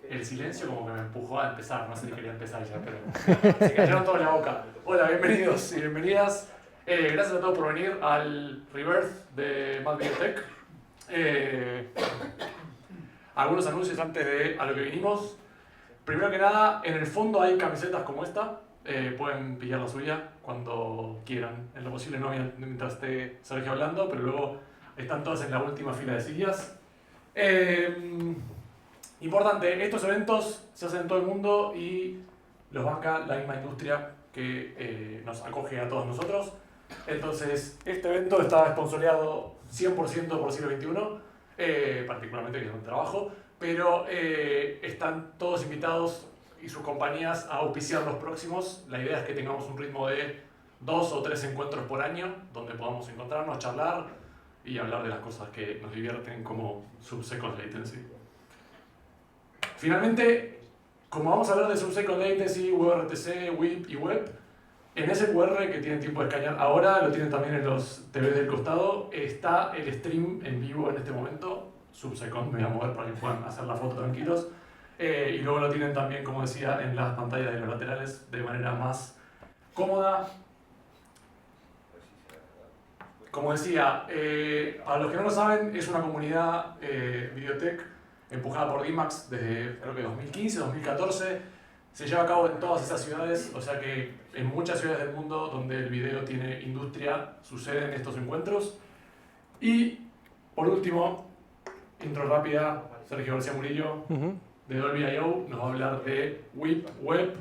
El silencio como que me empujó a empezar, no sé si quería empezar ya, pero se cayeron todos en la boca. Hola, bienvenidos y bienvenidas. Gracias a todos por venir al Rebirth de Mad Biotech. Algunos anuncios antes de a lo que vinimos. Primero que nada, en el fondo hay camisetas como esta. Pueden pillar la suya cuando quieran, en lo posible no mientras esté Sergio hablando, pero luego están todas en la última fila de sillas. Importante, estos eventos se hacen en todo el mundo y los banca la misma industria que nos acoge a todos nosotros. Entonces, este evento está sponsoreado 100% por siglo XXI, particularmente que es un trabajo, pero están todos invitados y sus compañías a auspiciar los próximos. La idea es que tengamos un ritmo de 2 o 3 encuentros por año, donde podamos encontrarnos, charlar y hablar de las cosas que nos divierten como Subsecond Latency. Finalmente, como vamos a hablar de Subsecond Latency, WebRTC, WIP y Web, en ese QR que tienen tiempo de escanear ahora, lo tienen también en los TV del costado, está el stream en vivo en este momento. Subsecond, me voy a mover para que puedan hacer la foto tranquilos. Y luego lo tienen también, como decía, en las pantallas de los laterales de manera más cómoda. Como decía, para los que no lo saben, es una comunidad Videotech empujada por DMAX desde creo que 2015, 2014. Se lleva a cabo en todas esas ciudades, o sea que en muchas ciudades del mundo donde el video tiene industria suceden estos encuentros. Y por último, intro rápida, Sergio García Murillo de Dolby.io nos va a hablar de WIP, Web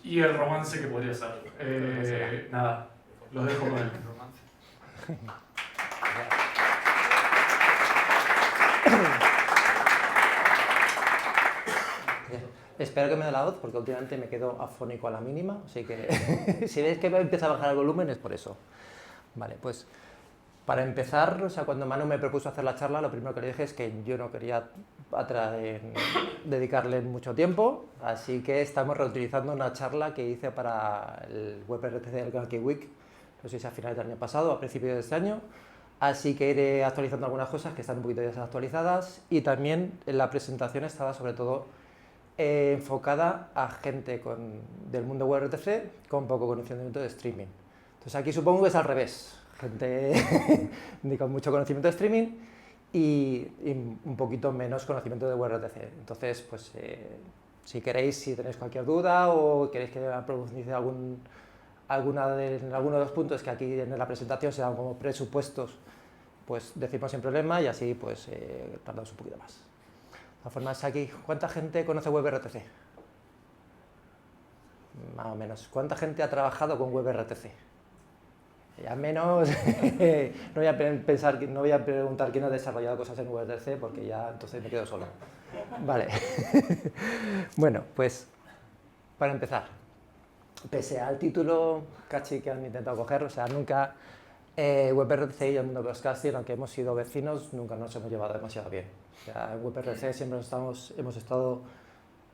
y el romance que podría ser. Nada, los dejo con él. Espero que me dé la voz porque últimamente me quedo afónico a la mínima, así que si veis que empieza a bajar el volumen es por eso. Vale, pues para empezar, o sea, cuando Manu me propuso hacer la charla, lo primero que le dije es que yo no quería dedicarle mucho tiempo, así que estamos reutilizando una charla que hice para el WebRTC del Galkey Week, no sé si a finales del año pasado o a principios de este año, así que iré actualizando algunas cosas que están un poquito ya desactualizadas y también en la presentación estaba sobre todo enfocada a gente del mundo WebRTC con poco conocimiento de streaming. Entonces aquí supongo que es al revés, gente con mucho conocimiento de streaming y un poquito menos conocimiento de WebRTC. Entonces, pues si queréis, si tenéis cualquier duda o queréis que profundice en alguno de los puntos que aquí en la presentación se dan como presupuestos, pues decimos sin problema y así pues tardamos un poquito más. De todas formas, aquí, ¿cuánta gente conoce WebRTC? Más o menos. ¿Cuánta gente ha trabajado con WebRTC? Ya menos, no voy a preguntar quién ha desarrollado cosas en WebRTC porque ya entonces me quedo solo. Vale. Bueno, pues para empezar, pese al título catchy que han intentado coger, o sea, nunca WebRTC y el mundo broadcasting, aunque hemos sido vecinos, nunca nos hemos llevado demasiado bien. O sea, en WebRTC siempre hemos estado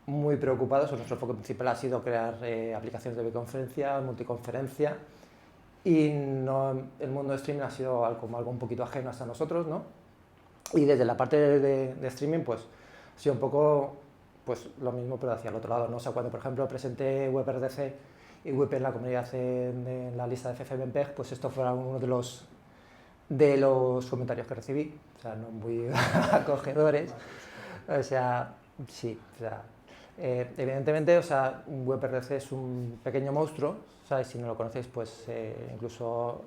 muy preocupados, nuestro foco principal ha sido crear aplicaciones de videoconferencia, multiconferencia, y el mundo de streaming ha sido algo un poquito ajeno hasta nosotros, ¿no? Y desde la parte de streaming, pues ha sido un poco pues, lo mismo, pero hacia el otro lado, ¿no? O sea, cuando, por ejemplo, presenté WebRTC y WIP en la comunidad en la lista de FFmpeg, pues esto fue uno de los comentarios que recibí, o sea, no muy acogedores, o sea, sí, o sea, evidentemente, o sea, WebRTC es un pequeño monstruo, ¿sabes? Si no lo conocéis, pues incluso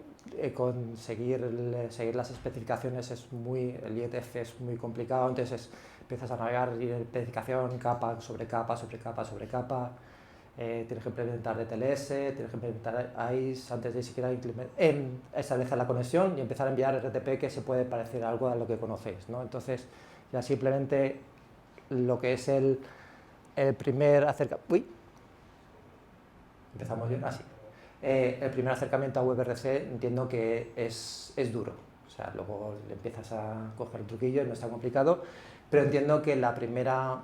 conseguir seguir las especificaciones el IETF es muy complicado, entonces empiezas a navegar y especificación capa sobre capa sobre capa sobre capa, tienes que implementar DTLS, tienes que implementar ICE antes de siquiera establecer la conexión y empezar a enviar RTP que se puede parecer a algo a lo que conocéis, ¿no? Entonces ya simplemente lo que es el primer acercamiento... Uy, empezamos bien, así. El primer acercamiento a WebRTC entiendo que es duro, o sea, luego le empiezas a coger el truquillo y no es tan complicado, pero entiendo que la primera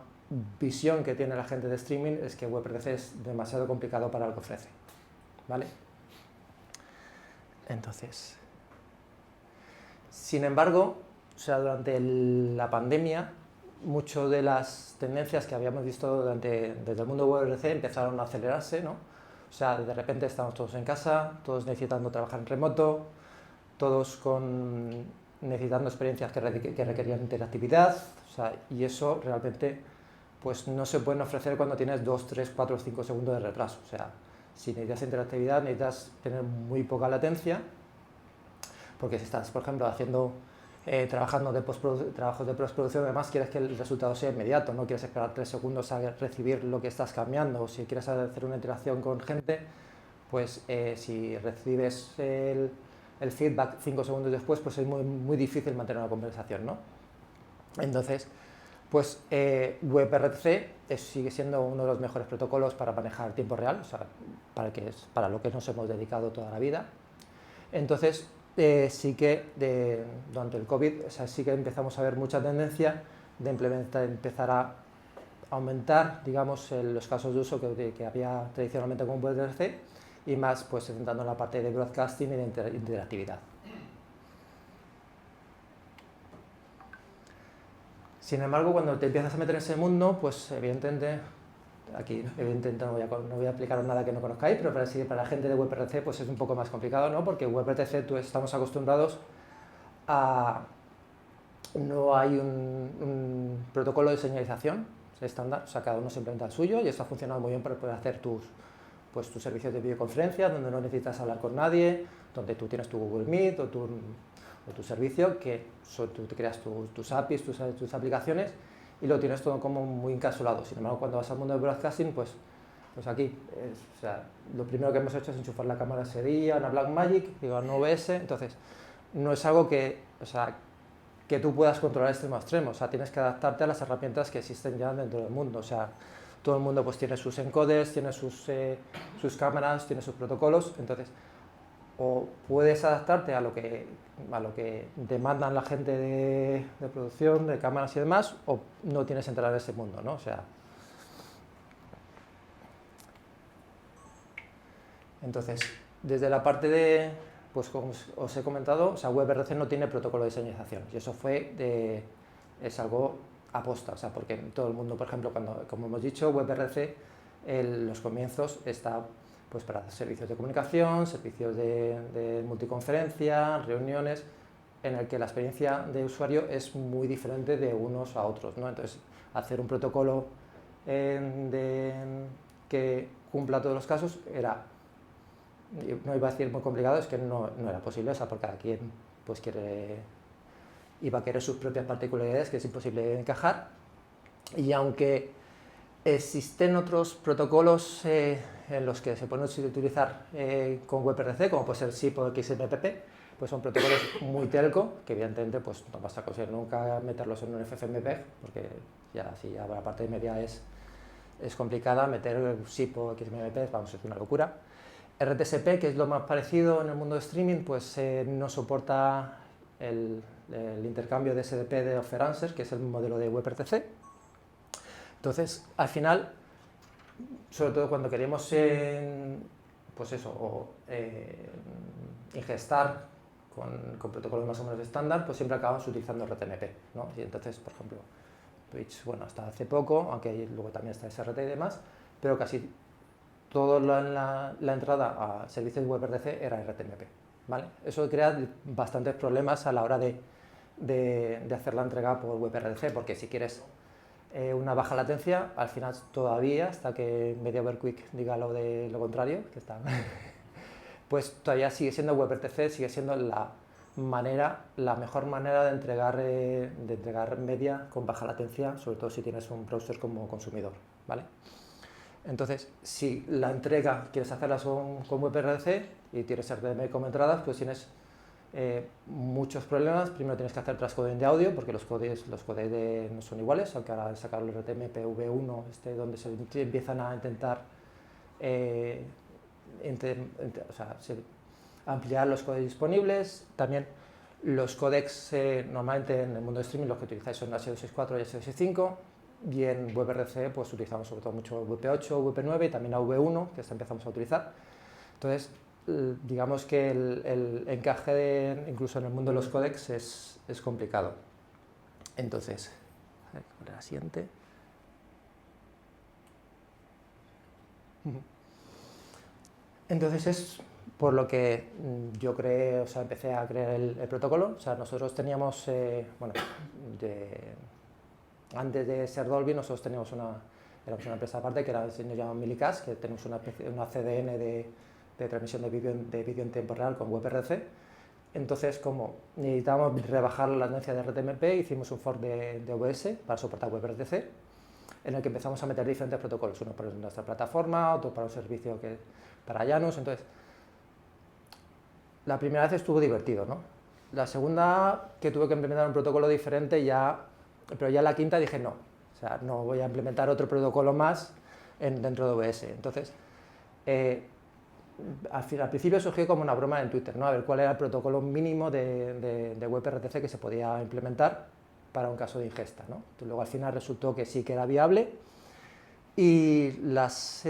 visión que tiene la gente de streaming es que WebRTC es demasiado complicado para lo que ofrece, ¿vale? Entonces, sin embargo, o sea, durante la pandemia muchas de las tendencias que habíamos visto desde el mundo WebRTC empezaron a acelerarse, ¿no? O sea, de repente estamos todos en casa, todos necesitando trabajar en remoto, todos necesitando experiencias que requerían interactividad, o sea, y eso realmente pues no se pueden ofrecer cuando tienes 2, 3, 4, 5 segundos de retraso. O sea, si necesitas interactividad necesitas tener muy poca latencia, porque si estás, por ejemplo, trabajando trabajos de postproducción, además quieres que el resultado sea inmediato, no quieres esperar 3 segundos a recibir lo que estás cambiando, o si quieres hacer una interacción con gente, pues si recibes el feedback 5 segundos después, pues es muy difícil mantener una conversación, ¿no? Entonces, pues WebRTC sigue siendo uno de los mejores protocolos para manejar tiempo real, o sea, para lo que nos hemos dedicado toda la vida. Entonces, sí que durante el COVID, o sea, sí que empezamos a ver mucha tendencia de empezar a aumentar, digamos, los casos de uso que había tradicionalmente con WebRTC y más pues centrando en la parte de broadcasting y de interactividad. Sin embargo, cuando te empiezas a meter en ese mundo, pues evidentemente, aquí evidentemente no voy a explicaros nada que no conozcáis, pero para la gente de WebRTC pues es un poco más complicado, ¿no? Porque WebRTC estamos acostumbrados a... No hay un protocolo de señalización estándar, o sea, cada uno se implementa el suyo y esto ha funcionado muy bien para poder hacer tus servicios de videoconferencia, donde no necesitas hablar con nadie, donde tú tienes tu Google Meet o tu servicio, que tú te creas tus APIs, tus aplicaciones y lo tienes todo como muy encapsulado. Sin embargo, cuando vas al mundo del broadcasting, pues aquí, o sea, lo primero que hemos hecho es enchufar la cámara ese día, una Blackmagic, digo, una OBS, entonces no es algo que tú puedas controlar extremo a extremo, o sea, tienes que adaptarte a las herramientas que existen ya dentro del mundo, o sea, todo el mundo pues tiene sus encoders, tiene sus cámaras, tiene sus protocolos, entonces o puedes adaptarte a lo que demandan la gente de producción, de cámaras y demás, o no tienes que entrar en ese mundo, ¿no? O sea, entonces, desde la parte de, pues como os he comentado, o sea, WebRTC no tiene protocolo de señalización y eso es algo aposta, o sea, porque todo el mundo, por ejemplo, como hemos dicho, WebRTC los comienzos está pues para servicios de comunicación, servicios de multiconferencia, reuniones, en el que la experiencia de usuario es muy diferente de unos a otros, ¿no? Entonces, hacer un protocolo que cumpla todos los casos no iba a decir muy complicado, es que no era posible, o sea, porque cada quien pues iba a querer sus propias particularidades que es imposible encajar, y aunque existen otros protocolos en los que se pueden utilizar con WebRTC, como puede ser SIP o XMPP, pues son protocolos muy telco, que evidentemente pues no vas a conseguir nunca meterlos en un FFmpeg, porque ya la parte de media es complicada, meter SIP o XMPP, vamos, es una locura. RTSP, que es lo más parecido en el mundo de streaming, pues no soporta el intercambio de SDP de Offer Answer, que es el modelo de WebRTC. Entonces, al final, sobre todo cuando queremos ingestar con protocolos más o menos estándar, pues siempre acabamos utilizando RTMP, ¿no? Y entonces, por ejemplo, Twitch, bueno, hasta hace poco, aunque luego también está SRT y demás, pero casi toda la entrada a servicios WebRTC era RTMP, ¿vale? Eso crea bastantes problemas a la hora de hacer la entrega por WebRTC, porque si quieres una baja latencia, al final todavía, hasta que MediaWare-Quick diga lo contrario, que está, pues todavía sigue siendo WebRTC, sigue siendo la mejor manera de entregar media con baja latencia, sobre todo si tienes un browser como consumidor, ¿vale? Entonces, si la entrega quieres hacerla con WebRTC y tienes RTMP como entradas, pues tienes muchos problemas. Primero tienes que hacer transcoding de audio, porque los codes no son iguales, aunque ahora sacar el RTMP V1, donde se empiezan a intentar ampliar los codecs disponibles. También los codecs, normalmente en el mundo de streaming, los que utilizáis son H264 y H265, y en WebRTC pues utilizamos sobre todo mucho WP8, WP9 y también a V1, que empezamos a utilizar. Entonces, digamos que el encaje incluso en el mundo de los codecs es complicado. Entonces, La siguiente. Entonces es por lo que yo creé, o sea, empecé a crear el protocolo. O sea, nosotros teníamos, bueno, antes de ser Dolby, nosotros teníamos éramos una empresa aparte que nos llamaban Millicast, que tenemos una CDN de transmisión de vídeo en tiempo real con WebRTC. Entonces, como necesitábamos rebajar la latencia de RTMP, hicimos un fork de OBS para soportar WebRTC, en el que empezamos a meter diferentes protocolos, uno para nuestra plataforma, otro para un servicio para Janus. Entonces, la primera vez estuvo divertido, ¿no? La segunda, que tuve que implementar un protocolo diferente, pero ya la quinta dije no, o sea, no voy a implementar otro protocolo más dentro de OBS. Entonces, al principio surgió como una broma en Twitter, ¿no? A ver cuál era el protocolo mínimo de WebRTC que se podía implementar para un caso de ingesta, ¿no? Entonces, luego al final resultó que sí que era viable y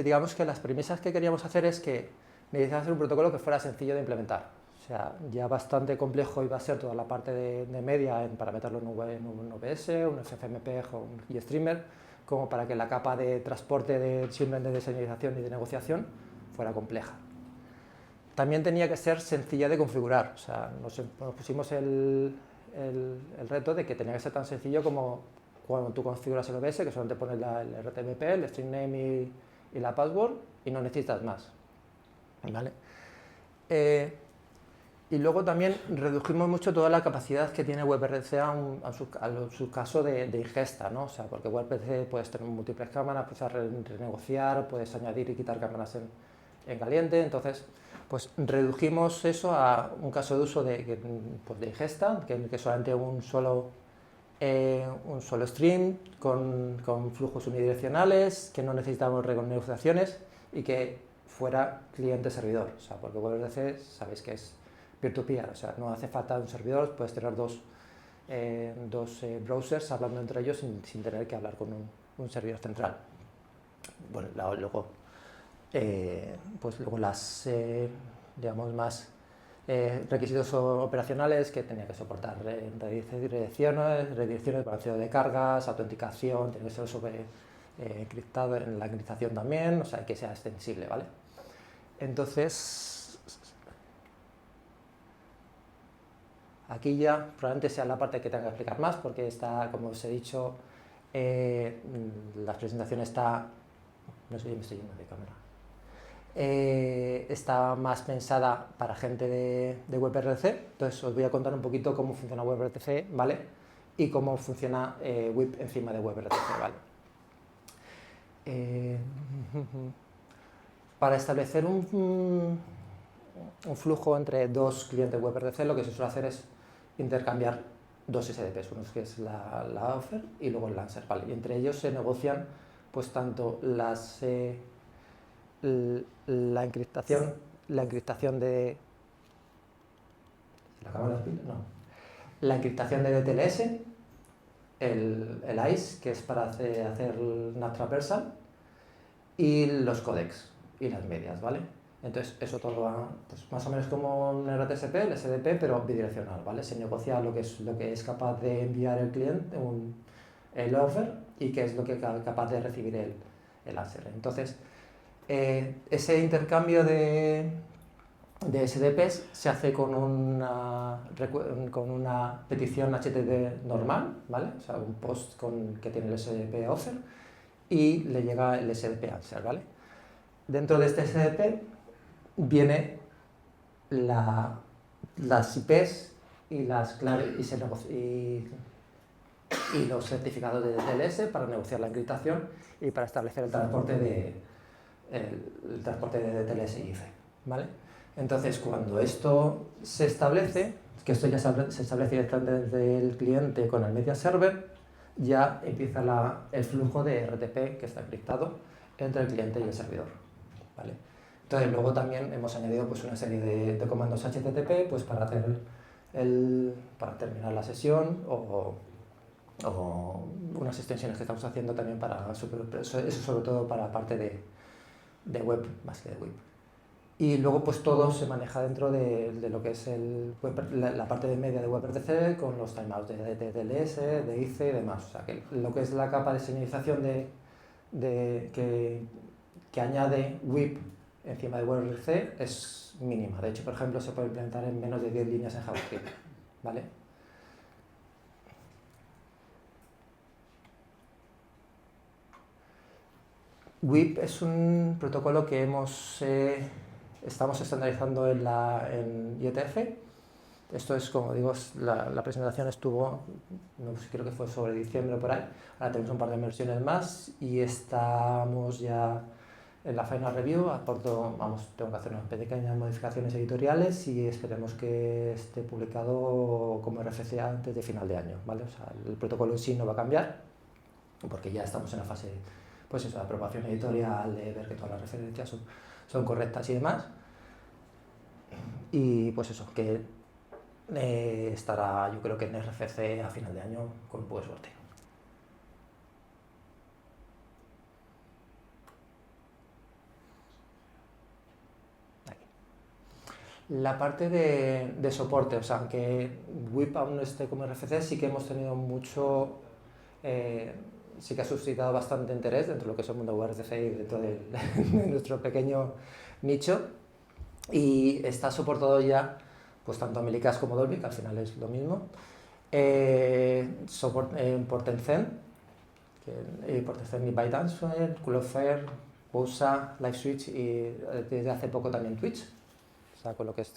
digamos que las premisas que queríamos hacer es que necesitaba hacer un protocolo que fuera sencillo de implementar. O sea, ya bastante complejo iba a ser toda la parte de media para meterlo en un OBS, un FFmpeg o un GStreamer, como para que la capa de transporte simplemente de señalización y de negociación fuera compleja. También tenía que ser sencilla de configurar. O sea, nos pusimos el reto de que tenía que ser tan sencillo como cuando tú configuras el OBS, que solamente pones el RTMP, el string name y la password, y no necesitas más. ¿Vale? Y luego también redujimos mucho toda la capacidad que tiene WebRTC a su caso de ingesta, ¿no? O sea, porque WebRTC puedes tener múltiples cámaras, puedes renegociar, puedes añadir y quitar cámaras en caliente. Entonces, pues redujimos eso a un caso de uso de ingesta, que solamente un solo stream con flujos unidireccionales, que no necesitamos renegociaciones y que fuera cliente-servidor. O sea, porque WebRTC sabéis que es peer-to-peer, o sea, no hace falta un servidor, puedes tener dos browsers hablando entre ellos sin tener que hablar con un servidor central. Bueno, luego las, digamos, más requisitos operacionales que tenía que soportar redirecciones, balanceo de cargas, autenticación, tiene que ser encriptado en la encriptación también, o sea, que sea extensible, ¿vale? Entonces, aquí ya probablemente sea la parte que tenga que explicar más, porque está, como os he dicho, la presentación está, no sé si me estoy yendo de cámara, está más pensada para gente de WebRTC. Entonces os voy a contar un poquito cómo funciona WebRTC, ¿vale? Y cómo funciona WIP encima de WebRTC, ¿vale? Para establecer un flujo entre dos clientes WebRTC, lo que se suele hacer es intercambiar dos SDPs, uno que es la offer y luego el Lancer, ¿vale? Y entre ellos se negocian pues tanto la encriptación de la encriptación de DTLS, el ICE, que es para hacer NAT traversal, y los códecs y las medias, ¿vale? Entonces eso todo va pues, más o menos como un RTSP, el SDP, pero bidireccional, ¿vale? Se negocia lo que es capaz de enviar el cliente, el offer, y qué es lo que es capaz de recibir el answer. Entonces, ese intercambio de SDPs se hace con una petición HTTP normal, ¿vale? O sea, un post que tiene el SDP offer y le llega el SDP answer, ¿vale? Dentro de este SDP viene las IPs y las claves y los certificados de DTLS para negociar la encriptación y para establecer el transporte de DTLS y IFE, ¿vale? Entonces, cuando esto se establece, que esto ya se establece directamente desde el cliente con el media server, ya empieza el flujo de RTP que está encriptado entre el cliente y el servidor, ¿vale? Entonces, luego también hemos añadido pues, una serie de comandos HTTP pues, para terminar la sesión o unas extensiones que estamos haciendo también eso sobre todo para la parte de web más que de web. Y luego pues todo se maneja dentro de lo que es la parte de media de WebRTC con los timeouts de TLS, de ICE y demás. O sea, que lo que es la capa de señalización que añade WIP encima de WebRTC es mínima. De hecho, por ejemplo, se puede implementar en menos de 10 líneas en JavaScript, ¿vale? WIP es un protocolo que estamos estandarizando en IETF. Esto es, como digo, la presentación estuvo, no sé, creo que fue sobre diciembre o por ahí. Ahora tenemos un par de versiones más y estamos ya en la final review. Tengo que hacer unas pequeñas modificaciones editoriales y esperemos que esté publicado como RFC antes de final de año, ¿vale? O sea, el protocolo en sí no va a cambiar porque ya estamos en la fase pues eso, de aprobación editorial, de ver que todas las referencias son correctas y demás. Y pues eso, que estará yo creo que en RFC a final de año con un poco de suerte. La parte de soporte, o sea, aunque WIP aún no esté como RFC, sí que hemos tenido sí que ha suscitado bastante interés dentro de lo que es el mundo WebRTC y dentro de nuestro pequeño nicho. Y está soportado ya, pues tanto Melicas como Dolby, que al final es lo mismo. Por Tencent, por Tencent y ByteDance, Cloudflare, Pulsa, LiveSwitch y desde hace poco también Twitch. O sea, con lo que es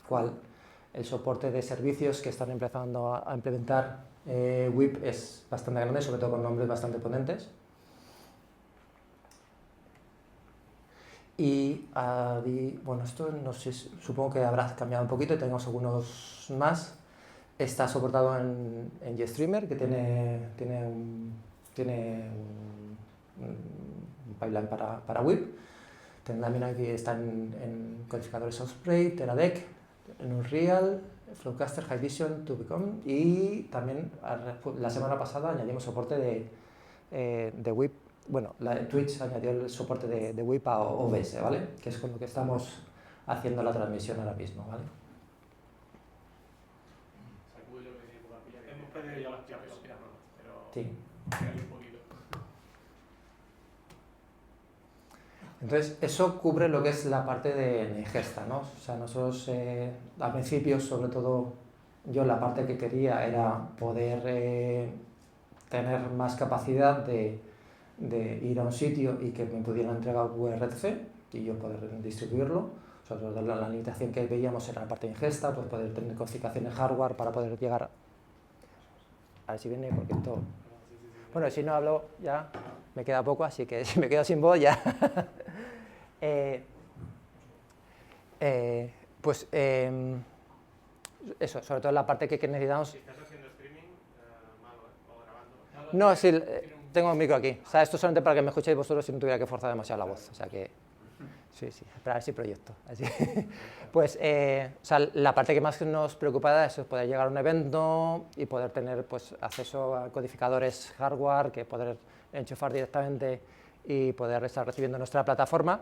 el soporte de servicios que están empezando a implementar WIP es bastante grande, sobre todo con nombres bastante potentes. Y bueno, esto no sé, supongo que habrá cambiado un poquito y tenemos algunos más. Está soportado en GStreamer, que tiene un pipeline para WIP. También aquí está en codificadores Osprey, Teradek, en Unreal, Flowcaster, Hikvision, ToBecome y también la semana pasada añadimos soporte de WIP. Bueno, Twitch añadió el soporte de WIP a OBS, ¿vale? Que es con lo que estamos haciendo la transmisión ahora mismo, ¿vale? Hemos perdido ya las claves, pero sí. Un poquito. Entonces, eso cubre lo que es la parte de ingesta, ¿no? O sea, nosotros al principio, sobre todo, yo la parte que quería era poder tener más capacidad de ir a un sitio y que me pudieran entregar WebRTC y yo poder distribuirlo. O sea, la limitación que veíamos era la parte de ingesta, pues poder tener configuraciones hardware para poder llegar. A ver si viene, porque esto. Bueno, si no hablo ya me queda poco, así que si me quedo sin voz ya. Eso, sobre todo la parte que necesitamos. Si estás haciendo streaming, malo, o grabando. No, sí, tengo un micro aquí. O sea, esto solamente para que me escuchéis vosotros si no tuviera que forzar demasiado la voz. O sea que. Sí, para ver si proyecto. Así. Pues, o sea, la parte que más nos preocupa es poder llegar a un evento y poder tener pues, acceso a codificadores hardware, que poder enchufar directamente y poder estar recibiendo nuestra plataforma.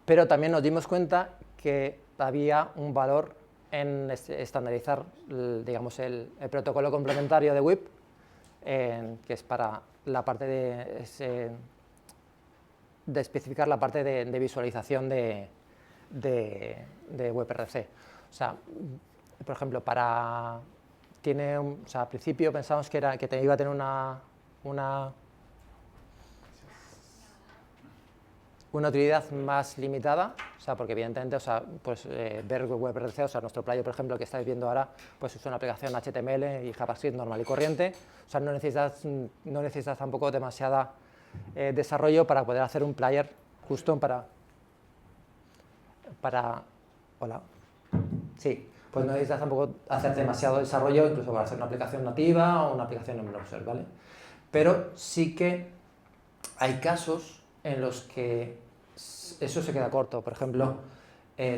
Pero también nos dimos cuenta que había un valor en estandarizar, digamos, el protocolo complementario de WIP, que es para la parte de especificar la parte de visualización de WebRTC. O sea, por ejemplo, al principio pensamos que iba a tener una utilidad más limitada, o sea, porque evidentemente, o sea, pues, ver WebRTC, o sea, nuestro player, por ejemplo, que estáis viendo ahora, pues es una aplicación HTML y JavaScript normal y corriente, o sea, no necesitas tampoco demasiada desarrollo para poder hacer un player custom para hola, sí, pues no necesitas tampoco hacer demasiado desarrollo, incluso para hacer una aplicación nativa o una aplicación en browser, ¿vale? Pero sí que hay casos en los que eso se queda corto. Por ejemplo,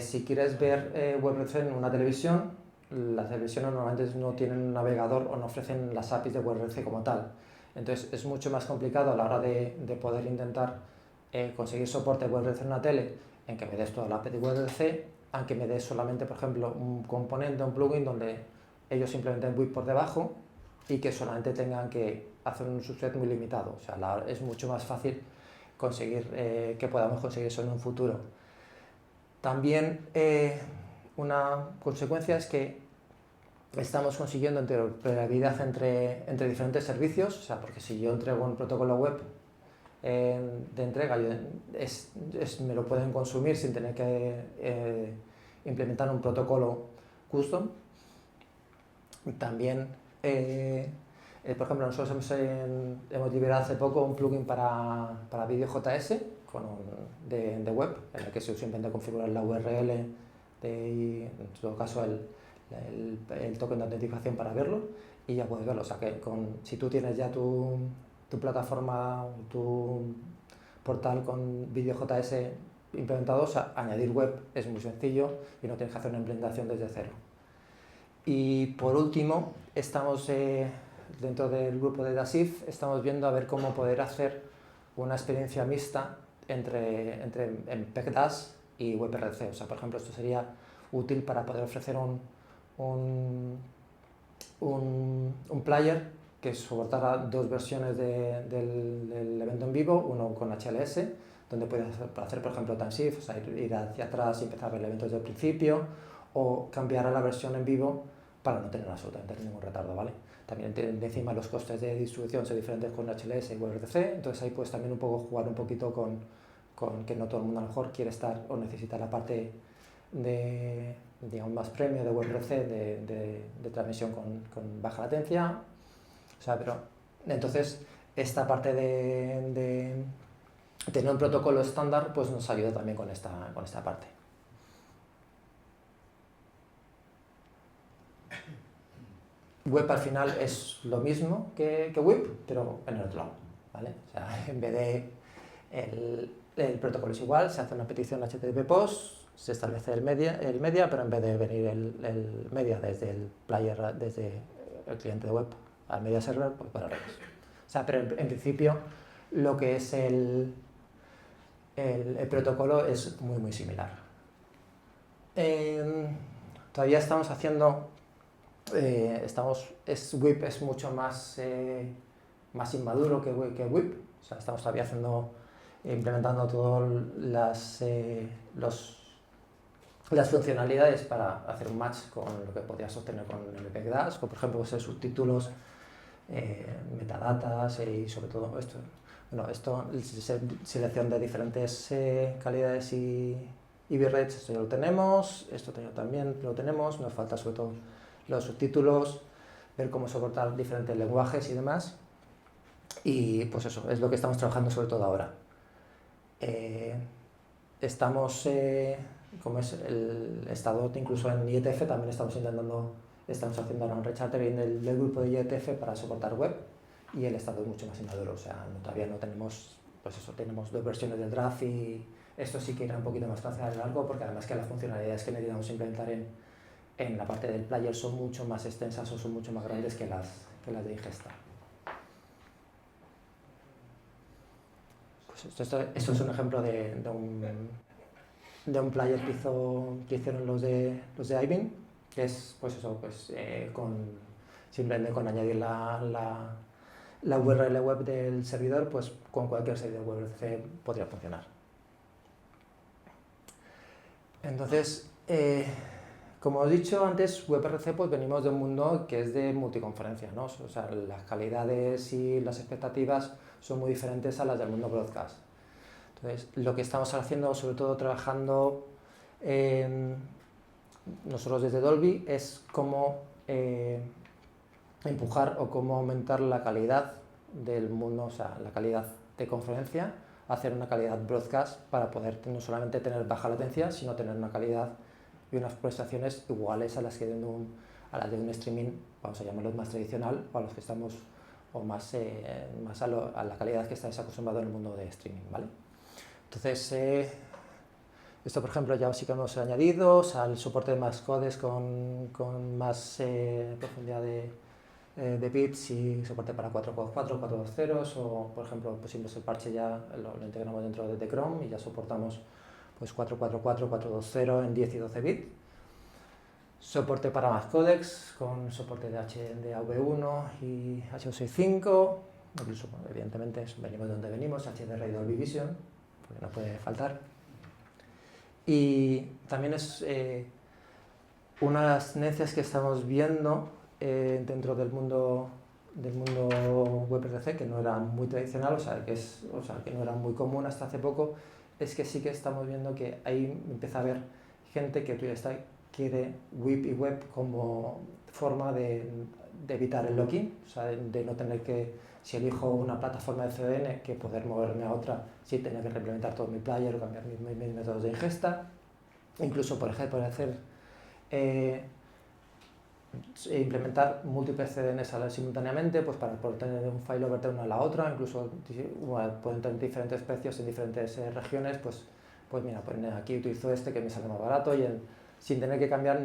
si quieres ver WebRTC en una televisión, las televisiones normalmente no tienen un navegador o no ofrecen las APIs de WebRTC como tal. Entonces es mucho más complicado a la hora de poder intentar conseguir soporte de WebRTC en una tele en que me des toda la API de WebRTC, aunque me des solamente, por ejemplo, un componente, un plugin donde ellos implementen WIP por debajo y que solamente tengan que hacer un subset muy limitado. O sea, es mucho más fácil conseguir que podamos conseguir eso en un futuro. También una consecuencia es que estamos consiguiendo interoperabilidad entre diferentes servicios, o sea, porque si yo entrego un protocolo web de entrega, me lo pueden consumir sin tener que implementar un protocolo custom. También, por ejemplo, nosotros hemos liberado hace poco un plugin para Video.js de web, en el que se simplemente configurar la URL y en todo caso el token de autenticación para verlo y ya puedes verlo. O sea que si tú tienes ya tu plataforma, tu portal con Video.js implementado, o sea, añadir web es muy sencillo y no tienes que hacer una implementación desde cero. Y por último, estamos dentro del grupo de DASIF, estamos viendo a ver cómo poder hacer una experiencia mixta entre MPEG-DAS y WebRTC. O sea, por ejemplo, esto sería útil para poder ofrecer un player que soportara dos versiones del evento en vivo, uno con HLS, donde puedes hacer, por ejemplo, timeshift, o sea, ir hacia atrás y empezar el evento desde el principio, o cambiar a la versión en vivo para no tener absolutamente ningún retardo, ¿vale? También encima los costes de distribución son diferentes con HLS y WebRTC, entonces ahí puedes también un poco jugar un poquito con que no todo el mundo a lo mejor quiere estar o necesita la parte de, digamos, más premium de WebRTC de transmisión con baja latencia, o sea, pero entonces esta parte de tener un protocolo estándar pues nos ayuda también con esta parte. Web al final es lo mismo que WIP, pero en el otro lado, ¿vale? O sea, en vez de el protocolo es igual, se hace una petición HTTP POST, se establece el media, pero en vez de venir el media desde el player, desde el cliente de web al media server, pues para revés. O sea, pero en principio lo que es el protocolo es muy, muy similar. Todavía estamos haciendo... WIP es mucho más inmaduro que WIP, o sea, estamos todavía implementando todas las funcionalidades para hacer un match con lo que podrías obtener con MPEG-DAS, como por ejemplo subtítulos, metadatas y sobre todo selección de diferentes calidades y bitrates, esto ya lo tenemos, esto también lo tenemos, nos falta sobre todo los subtítulos, ver cómo soportar diferentes lenguajes y demás. Y pues eso, es lo que estamos trabajando sobre todo ahora. Como es el estado, incluso en IETF también estamos haciendo ahora un rechartering del grupo de IETF para soportar web y el estado es mucho más inmaduro, o sea, todavía no tenemos, pues eso, tenemos dos versiones del draft y esto sí que irá un poquito más fácil a lo largo porque además que las funcionalidades que necesitamos implementar en la parte del player son mucho más extensas o son mucho más grandes que las de ingesta. Pues esto es un ejemplo de un player que hicieron los de iBeam, que es pues eso, simplemente con añadir la URL web del servidor, pues con cualquier servidor WebRTC podría funcionar. Entonces, como he dicho antes, WebRTC pues venimos de un mundo que es de multiconferencia, ¿no? O sea, las calidades y las expectativas son muy diferentes a las del mundo broadcast. Entonces, lo que estamos haciendo, sobre todo trabajando nosotros desde Dolby, es cómo empujar o cómo aumentar la calidad del mundo, o sea, la calidad de conferencia, hacer una calidad broadcast para poder no solamente tener baja latencia, sino tener una calidad y unas prestaciones iguales a las de un streaming, vamos a llamarlo más tradicional, o a los que estamos, o más a la calidad que estáis acostumbrados en el mundo de streaming, ¿vale? Entonces, esto por ejemplo ya sí que hemos añadido, o sea, el soporte de más codes con más profundidad de bits y soporte para 4.4, 4.2.0, o por ejemplo, pusimos el parche ya, lo integramos dentro de Chrome y ya soportamos pues 444, 420 en 10 y 12 bits. Soporte para más codecs, con soporte de HDAV1 y H265, incluso, bueno, evidentemente, venimos de donde venimos, HDR y Dolby Vision, porque no puede faltar. Y también es una de las tendencias que estamos viendo dentro del mundo WebRTC, que no era muy tradicional, o sea, que no era muy común hasta hace poco, es que sí que estamos viendo que ahí empieza a haber gente que quiere WIP y web como forma de evitar el locking, o sea, de no tener que, si elijo una plataforma de CDN, que poder moverme a otra sin tener que reimplementar todo mi player o cambiar mis métodos de ingesta. Incluso, por ejemplo, implementar múltiples CDNs simultáneamente, pues para poder tener un failover de una a la otra, incluso pueden tener diferentes precios en diferentes regiones, pues mira, pues aquí utilizo este que me sale más barato y sin tener que cambiar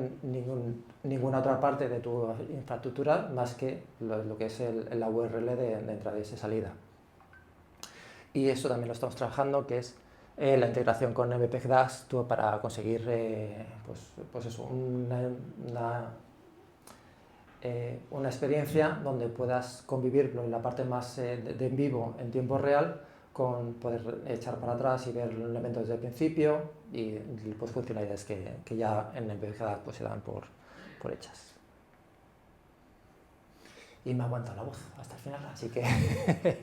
ninguna otra parte de tu infraestructura más que lo que es la URL de entrada y salida. Y eso también lo estamos trabajando, que es la integración con MPEG-DAS para conseguir pues eso, una experiencia donde puedas convivir en la parte más de en vivo en tiempo real, con poder echar para atrás y ver el elemento desde el principio y pues, funcionalidades que ya en MPEG-DAS pues, se dan por hechas. Y me aguanta la voz hasta el final, así que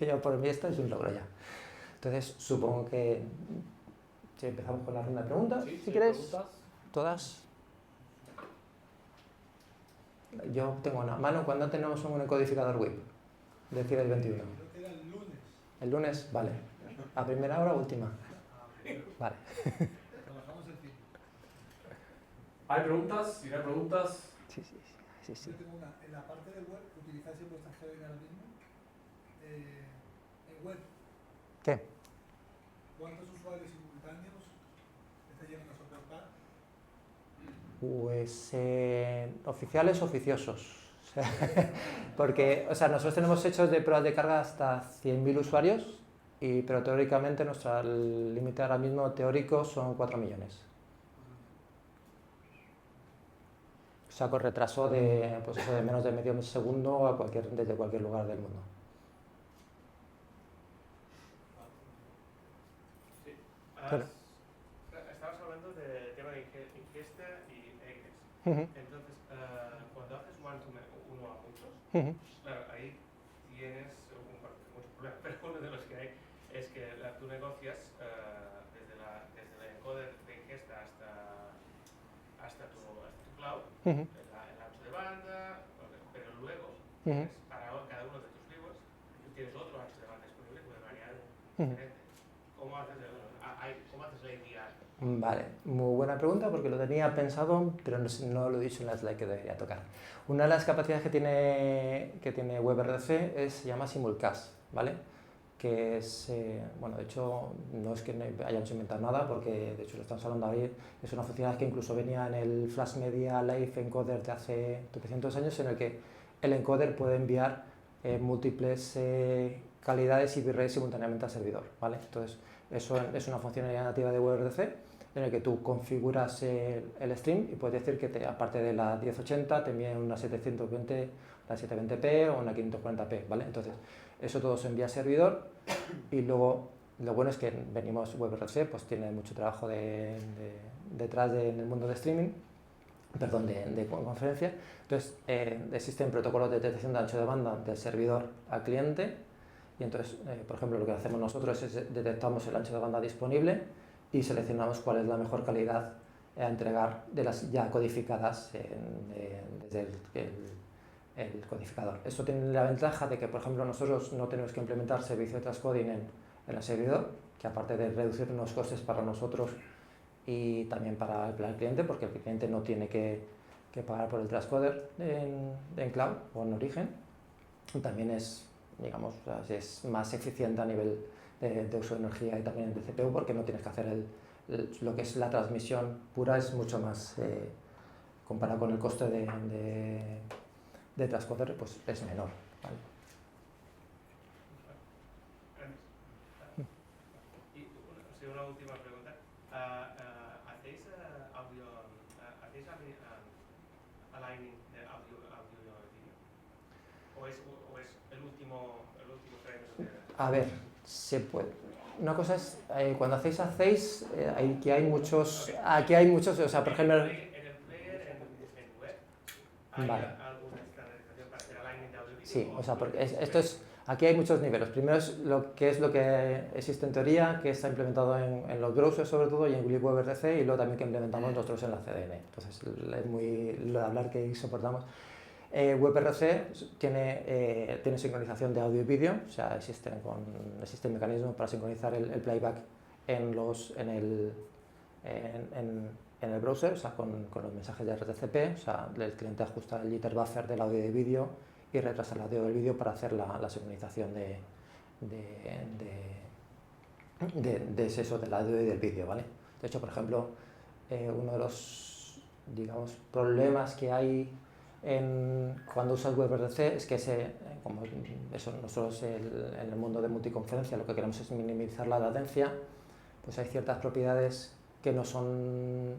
yo por mí esto es un logro ya. Entonces supongo que si empezamos con la ronda de preguntas, Sí, si quieres, preguntas. todas. Yo tengo una mano. ¿Cuándo tenemos un codificador WIP? Decir el 21. Creo que era el lunes. ¿El lunes? Vale. ¿A primera hora o última? Vale. Trabajamos el 5. ¿Hay preguntas? Si no hay preguntas, Sí. Yo tengo una. En la parte de web, que utilizáis en vuestra GDN ahora mismo, en web, ¿Qué? ¿cuántos usuarios simultáneos está llegando a soportar? Pues oficiales oficiosos. O sea, porque nosotros tenemos hechos de pruebas de carga hasta 100.000 usuarios, pero teóricamente nuestro límite ahora mismo teórico son 4 millones. O sea, con retraso de menos de medio segundo desde cualquier lugar del mundo. Sí. Claro. Estabas hablando del tema de ingesta y egress. Entonces, cuando haces uno a muchos, claro, ahí tienes muchos problemas, pero uno de los que hay es que tú negocias desde el encoder de ingesta hasta tu cloud, el ancho de banda, pero luego tienes para cada uno de tus libros, tú tienes otro ancho de banda disponible con una variedad diferente. ¿Cómo haces la idea? Vale, muy buena pregunta porque lo tenía pensado, pero no lo he dicho en la slide que debería tocar. Una de las capacidades que tiene WebRTC se llama Simulcast, ¿vale? Que es, de hecho, no es que hayamos inventado nada, porque de hecho lo estamos hablando ahí, es una funcionalidad que incluso venía en el Flash Media Live Encoder de hace 300 años, en el que el encoder puede enviar múltiples calidades y bitrates simultáneamente al servidor, ¿vale? Entonces, eso es una funcionalidad nativa de WebRTC, en el que tú configuras el stream y puedes decir que aparte de la 1080 te envíen una 720, una 720p o una 540p, ¿vale? Entonces, eso todo se envía al servidor y luego lo bueno es que WebRTC pues tiene mucho trabajo detrás en el mundo de streaming, perdón, de conferencia. Entonces, existen protocolos de detección de ancho de banda del servidor al cliente y entonces, por ejemplo, lo que hacemos nosotros es detectamos el ancho de banda disponible y seleccionamos cuál es la mejor calidad a entregar de las ya codificadas desde el codificador. Esto tiene la ventaja de que, por ejemplo, nosotros no tenemos que implementar servicio de transcoding en el servidor, que aparte de reducir unos costes para nosotros y también para el cliente, porque el cliente no tiene que pagar por el transcoder en cloud o en origen, también es, digamos, es más eficiente a nivel de uso de energía y también de CPU, porque no tienes que hacer lo que es la transmisión pura, es mucho más, comparado con el coste de transcoder, pues es menor, ¿vale? Y una última pregunta. ¿hacéis audio, hacéis aligning de audio y vídeo? ¿O es el último frame? A ver, se puede. Una cosa es, cuando hacéis, aquí hay muchos, o sea, por ejemplo... En el player, en web, ¿hay Vale. alguna estandarización para hacer alignment de audio y vídeo? Sí, o sea, porque esto es, aquí hay muchos niveles. Primero es lo que existe en teoría, que está implementado en los browsers sobre todo y en WebRTC, y luego también que implementamos nosotros en la CDN. Entonces, es muy lo de hablar que soportamos. WebRTC tiene sincronización de audio y vídeo, o sea, existen mecanismos para sincronizar el playback en el browser, o sea, con los mensajes de RTCP, o sea, el cliente ajusta el jitter buffer del audio y del vídeo y retrasa el audio del vídeo para hacer la sincronización de eso del audio y del vídeo, ¿vale? De hecho, por ejemplo, uno de los, digamos, problemas que hay cuando usas WebRTC es que como eso, nosotros en el mundo de multiconferencia lo que queremos es minimizar la latencia, pues hay ciertas propiedades que no son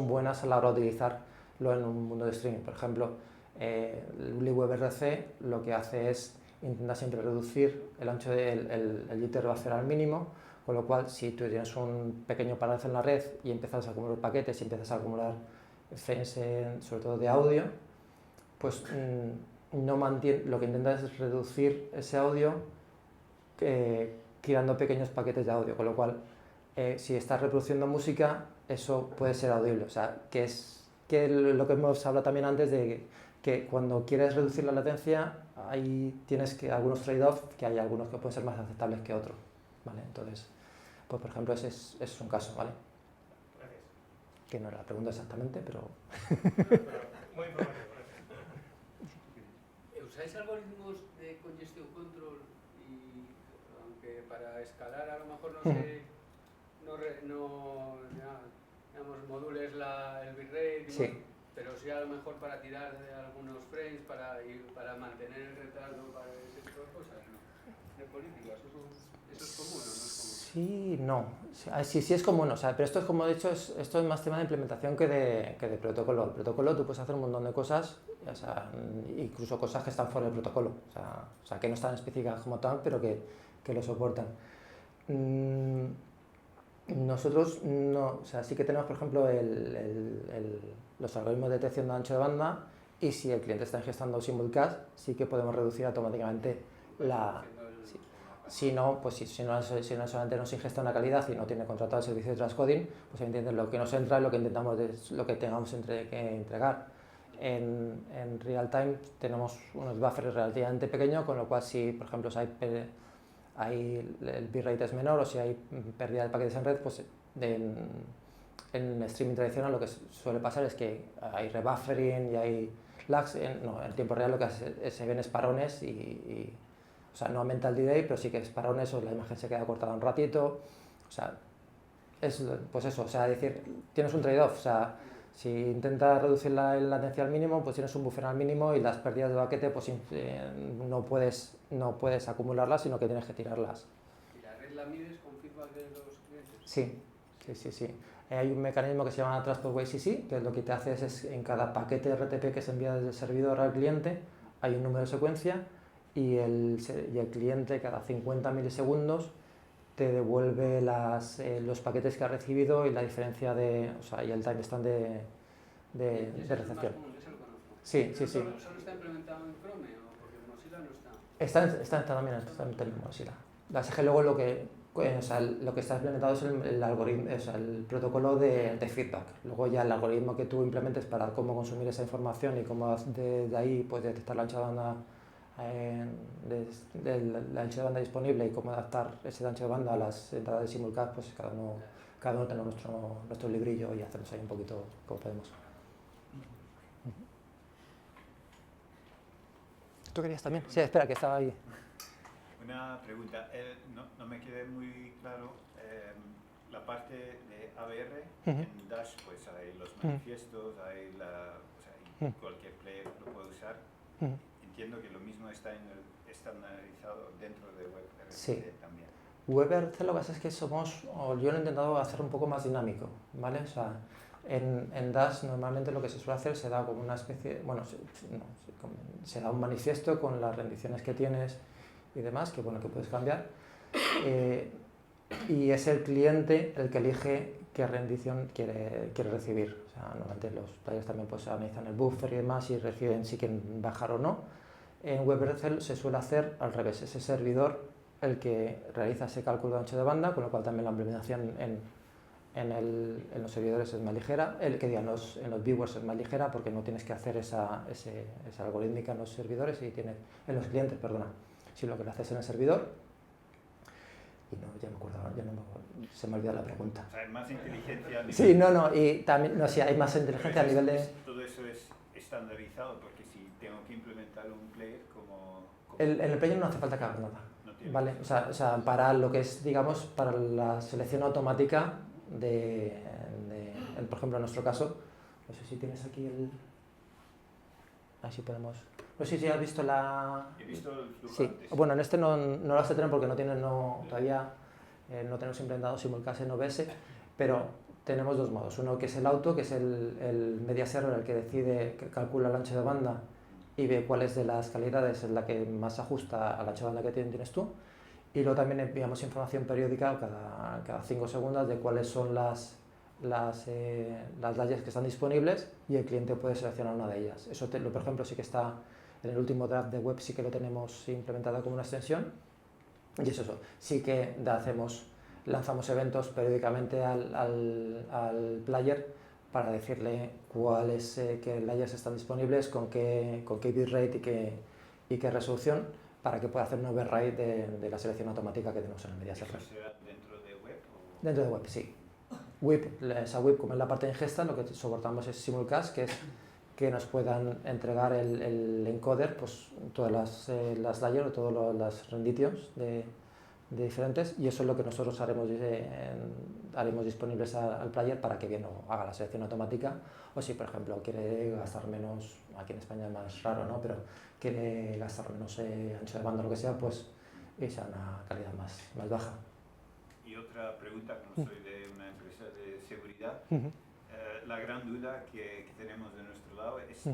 buenas a la hora de utilizarlo en un mundo de streaming. Por ejemplo, el WebRTC lo que hace es intenta siempre reducir el ancho del jitter buffer al mínimo, con lo cual si tú tienes un pequeño paralelo en la red y empiezas a acumular paquetes y empiezas a acumular frames sobre todo de audio, pues lo que intentas es reducir ese audio creando pequeños paquetes de audio, con lo cual si estás reproduciendo música eso puede ser audible, o sea, que es lo que hemos hablado también antes de que cuando quieres reducir la latencia tienes algunos trade-offs, que hay algunos que pueden ser más aceptables que otros, ¿vale? Entonces, pues por ejemplo ese es un caso, ¿vale? Gracias. Que no era la pregunta exactamente, pero... Muy informativo, gracias. ¿Usáis algoritmos de congestion control? Y aunque para escalar a lo mejor digamos, modules el bitrate, Sí. pero sí a lo mejor para tirar de algunos frames, para mantener el retardo, para ese tipo de cosas, ¿no? De políticas, ¿eso es común o no es común? Sí, no. Sí es común, o sea, pero esto es como he dicho, esto es más tema de implementación que de protocolo. El protocolo tú puedes hacer un montón de cosas, o sea, incluso cosas que están fuera del protocolo, o sea que no están específicas como tal, pero que lo soportan. Nosotros no, o sea, sí que tenemos, por ejemplo, los algoritmos de detección de ancho de banda, y si el cliente está ingestando simulcast, sí que podemos reducir automáticamente la... Si no, pues si no solamente nos ingesta una calidad y no tiene contratado el servicio de transcoding, pues evidentemente lo que nos entra es lo que intentamos, lo que tengamos que entregar. En real time tenemos unos buffers relativamente pequeños, con lo cual si, por ejemplo, si el bitrate es menor o si hay pérdida de paquetes en red, pues en streaming tradicional lo que suele pasar es que hay rebuffering y hay lags. En tiempo real lo que se ven es parones o sea, no aumenta el delay, pero sí que es parones o la imagen se queda cortada un ratito. O sea, pues eso, o sea, decir, tienes un trade-off, o sea, si intentas reducir la latencia al mínimo, pues tienes un buffer al mínimo y las pérdidas de paquete pues no puedes acumularlas, sino que tienes que tirarlas. ¿Y la red la mides con feedback de los clientes? Sí. Hay un mecanismo que se llama Transport WCC, que lo que te hace es en cada paquete RTP que se envía desde el servidor al cliente, hay un número de secuencia y el cliente cada 50 milisegundos te devuelve los paquetes que ha recibido y la diferencia y el timestamp de recepción. Sí. ¿Solo está implementado en Chrome o porque en Mozilla no está? Está también en Mozilla. La SG luego lo que está implementado es el algoritmo, el protocolo de feedback. Luego ya el algoritmo que tú implementes para cómo consumir esa información y cómo de ahí pues detectar la ancha de banda la ancho de banda disponible y cómo adaptar ese ancho de banda a las entradas de simulcast, pues cada uno tenemos nuestro librillo y hacemos ahí un poquito como podemos. ¿Tú querías también? Sí, espera, que estaba ahí. Una pregunta, no me quedé muy claro la parte de ABR. En Dash pues hay los manifiestos, hay cualquier player lo puede usar. Entiendo que lo mismo está estandarizado dentro de WebRTC también. WebRTC lo que pasa es que o yo lo he intentado hacer un poco más dinámico, ¿vale? O sea, en Dash normalmente lo que se suele hacer se da como una especie, bueno, se da un manifiesto con las rendiciones que tienes y demás, que bueno, que puedes cambiar, y es el cliente el que elige qué rendición quiere recibir. O sea, normalmente los players también pues analizan el buffer y demás y deciden si quieren bajar o no. En WebRTC se suele hacer al revés, es el servidor el que realiza ese cálculo de ancho de banda, con lo cual también la implementación en los servidores es más ligera, en los viewers es más ligera porque no tienes que hacer esa algorítmica en los servidores, en los clientes, perdona, si lo que lo haces en el servidor. Y no, ya me acuerdo, se me ha olvidado la pregunta. O sea, hay más inteligencia a nivel... Sí, y también, sí, hay más inteligencia a nivel de... Todo eso es estandarizado, porque si tengo que implementar un player como... En el player no hace falta que hagas nada. ¿Vale? O sea, para lo que es, digamos, para la selección automática por ejemplo, en nuestro caso, no sé si tienes aquí así podemos... No sé si has visto la... He visto el flujo Sí, antes. bueno, en este no lo vas a tener porque todavía no tenemos implementado simulcast en OBS, pero tenemos dos modos. Uno que es el auto, que es el media server, el que calcula el ancho de banda y ve cuál es de las calidades en la que más se ajusta al ancho de banda que tienes tú. Y luego también enviamos información periódica cada 5 segundos de cuáles son las layers que están disponibles y el cliente puede seleccionar una de ellas. Eso, por ejemplo, sí que está en el último draft de web, sí que lo tenemos implementado como una extensión. Y es eso, sí que lanzamos eventos periódicamente al player para decirle qué layers están disponibles, con qué bitrate y qué resolución, para que pueda hacer un override de la selección automática que tenemos en el media server. ¿Eso será dentro de web? Dentro de web, sí. Esa web, como es la parte de ingesta, lo que soportamos es simulcast, que es que nos puedan entregar el encoder, pues todas las layers o todas las renditions de diferentes, y eso es lo que nosotros haremos disponibles al player para que bien haga la selección automática, o si por ejemplo quiere gastar menos, aquí en España es más raro, ¿no? Pero quiere gastar menos ancho de banda o lo que sea, pues esa una calidad más baja. Y otra pregunta, como soy de una empresa de seguridad, la gran duda que tenemos de nuestro lado es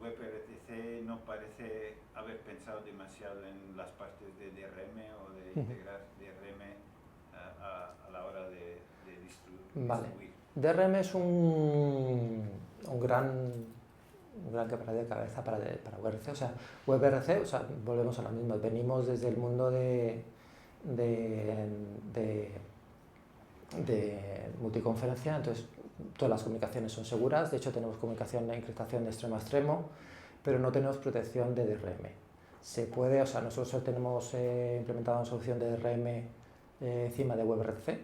WebRTC no parece haber pensado demasiado en las partes de DRM o de integrar DRM a la hora de distribuir. Vale. DRM es un gran quebradero de cabeza para WebRTC. O sea, WebRTC, volvemos a lo mismo, venimos desde el mundo de multiconferencia, entonces todas las comunicaciones son seguras. De hecho, tenemos comunicación de encriptación de extremo a extremo, pero no tenemos protección de DRM. Se puede, nosotros tenemos implementado una solución de DRM encima de WebRTC,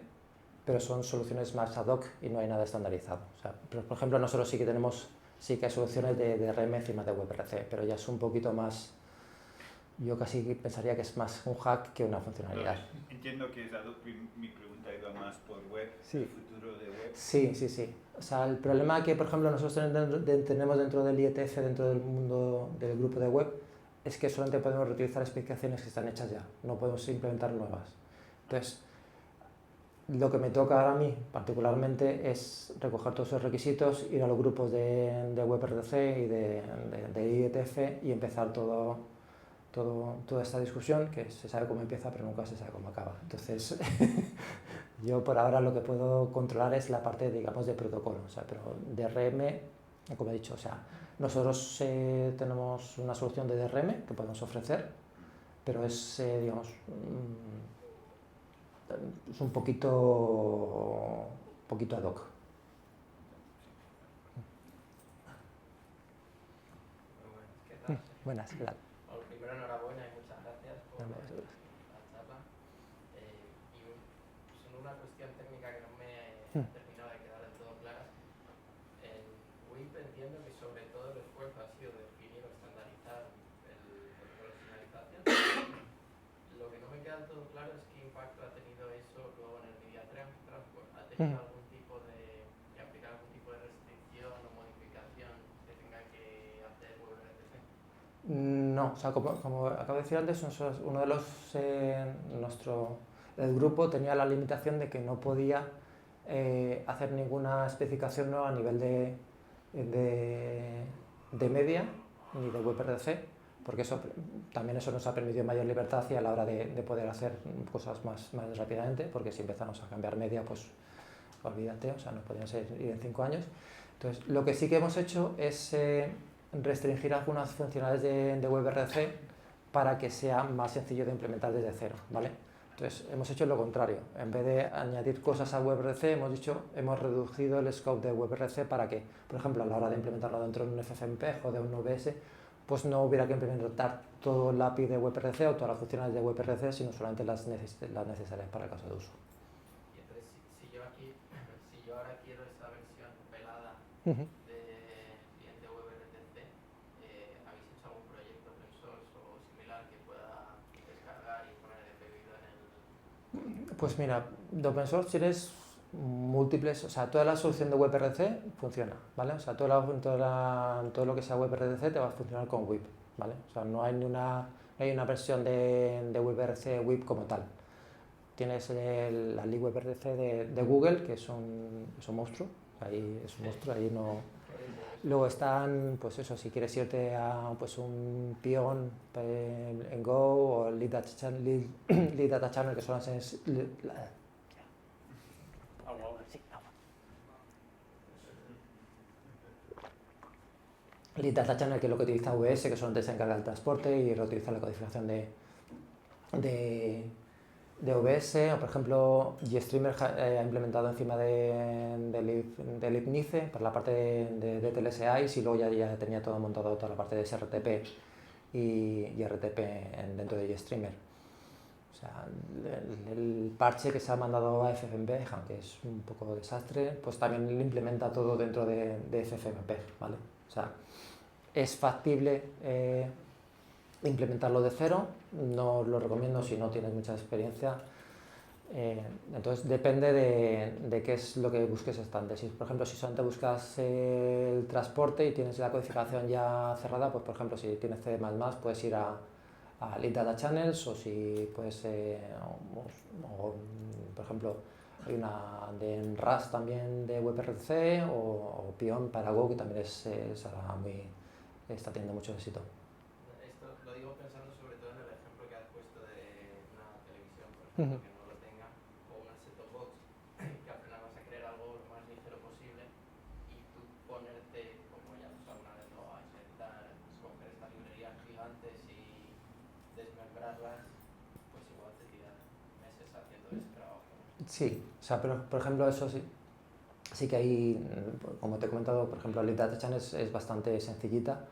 pero son soluciones más ad hoc y no hay nada estandarizado. Pero, por ejemplo, nosotros sí que hay soluciones de DRM encima de WebRTC, pero ya es un poquito más, yo casi pensaría que es más un hack que una funcionalidad. Entiendo que es ad hoc, mi pregunta iba más por web, sí. El futuro de web. Sí. O sea, el problema que, por ejemplo, nosotros tenemos dentro del IETF, dentro del mundo del grupo de web, es que solamente podemos reutilizar especificaciones que están hechas ya, no podemos implementar nuevas. Entonces, lo que me toca ahora a mí particularmente es recoger todos esos requisitos, ir a los grupos de WebRTC y de IETF y empezar toda esta discusión, que se sabe cómo empieza pero nunca se sabe cómo acaba. Entonces, yo por ahora lo que puedo controlar es la parte, digamos, de protocolo, pero DRM, como he dicho, nosotros tenemos una solución de DRM que podemos ofrecer, pero es, digamos, es un poquito ad hoc. ¿Qué tal? Buenas, ¿qué tal? Bueno, primero enhorabuena y muchas gracias por la charla. Y solo una cuestión técnica que no me ha terminado de quedar del todo clara. En WIP entiendo que sobre todo el esfuerzo ha sido definir o estandarizar el protocolo de señalización. Lo que no me queda del todo claro es qué impacto ha tenido eso luego en el Media Transport. ¿Ha tenido algún tipo de aplicar algún tipo de restricción o modificación que tenga que hacer WebRTC? No, como acabo de decir antes, uno de los el grupo tenía la limitación de que no podía hacer ninguna especificación nueva a nivel de media ni de WebRTC, porque también eso nos ha permitido mayor libertad y a la hora de poder hacer cosas más rápidamente, porque si empezamos a cambiar media, pues olvídate, o sea, nos podrían ir en 5 años. Entonces, lo que sí que hemos hecho es restringir algunas funcionalidades de WebRTC para que sea más sencillo de implementar desde cero, ¿vale? Entonces, hemos hecho lo contrario. En vez de añadir cosas a WebRTC, hemos reducido el scope de WebRTC para que, por ejemplo, a la hora de implementarlo dentro de un FFmpeg o de un OBS, pues no hubiera que implementar todo el API de WebRTC o todas las funciones de WebRTC, sino solamente las necesarias para el caso de uso. Y entonces, si yo ahora quiero esa versión pelada Uh-huh. de cliente WebRTC, ¿habéis hecho algún proyecto open source o similar que pueda descargar y poner de pedido en el...? Pues mira, de open source tienes múltiples, o sea, toda la solución de WebRTC funciona, ¿vale? O sea, todo lo que sea WebRTC te va a funcionar con WIP, ¿vale? O sea, no hay una versión de WebRTC WIP como tal. Tienes la libWebRTC de Google, que es un monstruo, ahí es un monstruo, ahí no... Luego están, pues eso, si quieres irte a pues un Pion en Go o Lead Data Channel, que son las... Lead Data Channel, que es lo que utiliza VS, que solamente se encarga del transporte y reutiliza la codificación de OBS, o por ejemplo GStreamer ha implementado encima de libnice para la parte de TLS-ICE y luego ya tenía todo montado, toda la parte de SRTP y RTP dentro de GStreamer. O sea, el parche que se ha mandado a FFmpeg, aunque es un poco desastre, pues también lo implementa todo dentro de FFmpeg, ¿vale? O sea, es factible implementarlo de cero, no lo recomiendo si no tienes mucha experiencia. Entonces depende de qué es lo que busques estándar. Si, por ejemplo, si solamente buscas el transporte y tienes la codificación ya cerrada, pues por ejemplo, si tienes C++, puedes ir a Lead Data Channels, o si puedes, o, por ejemplo, hay una de Rust también de WebRTC o Pion para Go, que también está teniendo mucho éxito. Esto lo digo pensando sobre todo en el ejemplo que has puesto de una televisión, por ejemplo, que no lo tenga, o una set-top box, que al final vas a querer algo lo más ligero posible y tú ponerte, como ya nos alguna vez, ¿no?, a intentar escoger estas librerías gigantes y desmembrarlas, pues igual te tiras meses haciendo ese trabajo, ¿no? Sí, o sea, pero por ejemplo eso sí que hay, como te he comentado, por ejemplo, Lead Data Channels es bastante sencillita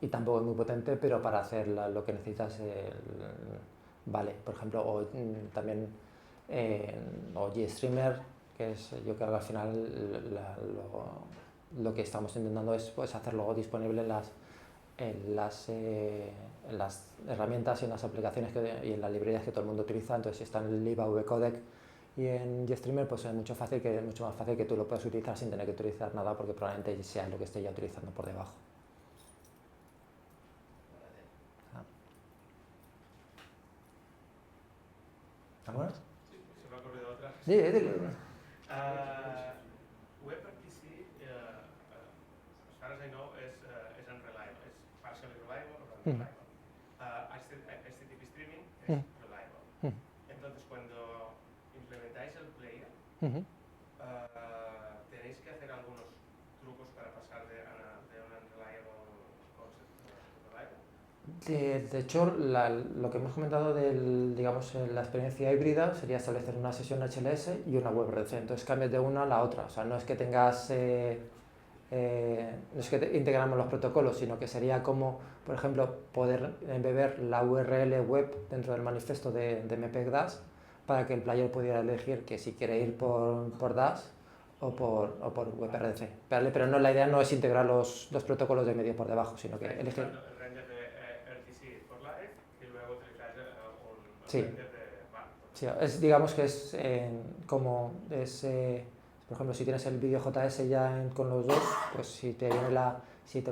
y tampoco es muy potente, pero para hacer lo que necesitas vale. Por ejemplo, o también o GStreamer, que es, yo creo que al final lo que estamos intentando es pues hacerlo disponible en las herramientas y en las aplicaciones y en las librerías que todo el mundo utiliza. Entonces, si está en el libAV codec y en GStreamer, pues es mucho más fácil que tú lo puedas utilizar sin tener que utilizar nada, porque probablemente sea lo que esté ya utilizando por debajo. ¿Alguna? Sí, se me ha ocurrido otra. Sí, dile. WebRTC, as far as I know, is unreliable. It's partially reliable or unreliable. HTTP streaming es reliable. Entonces, cuando implementáis el player, tenéis que hacer algunos trucos para pasar de un unreliable concept a reliable. De hecho, lo que hemos comentado digamos, la experiencia híbrida sería establecer una sesión HLS y una WebRTC. Entonces cambias de una a la otra. O sea, no es que tengas, no es que integramos los protocolos, sino que sería como, por ejemplo, poder embeber la URL web dentro del manifiesto de MPEG Dash para que el player pudiera elegir que si quiere ir por Dash o por WebRTC. Pero no, la idea no es integrar los protocolos de medio por debajo, sino que elegir... El render de RTC por live y luego utilizar un Sí. render de... Sí, digamos que es como es, por ejemplo, si tienes el vídeo JS ya con los dos, pues si te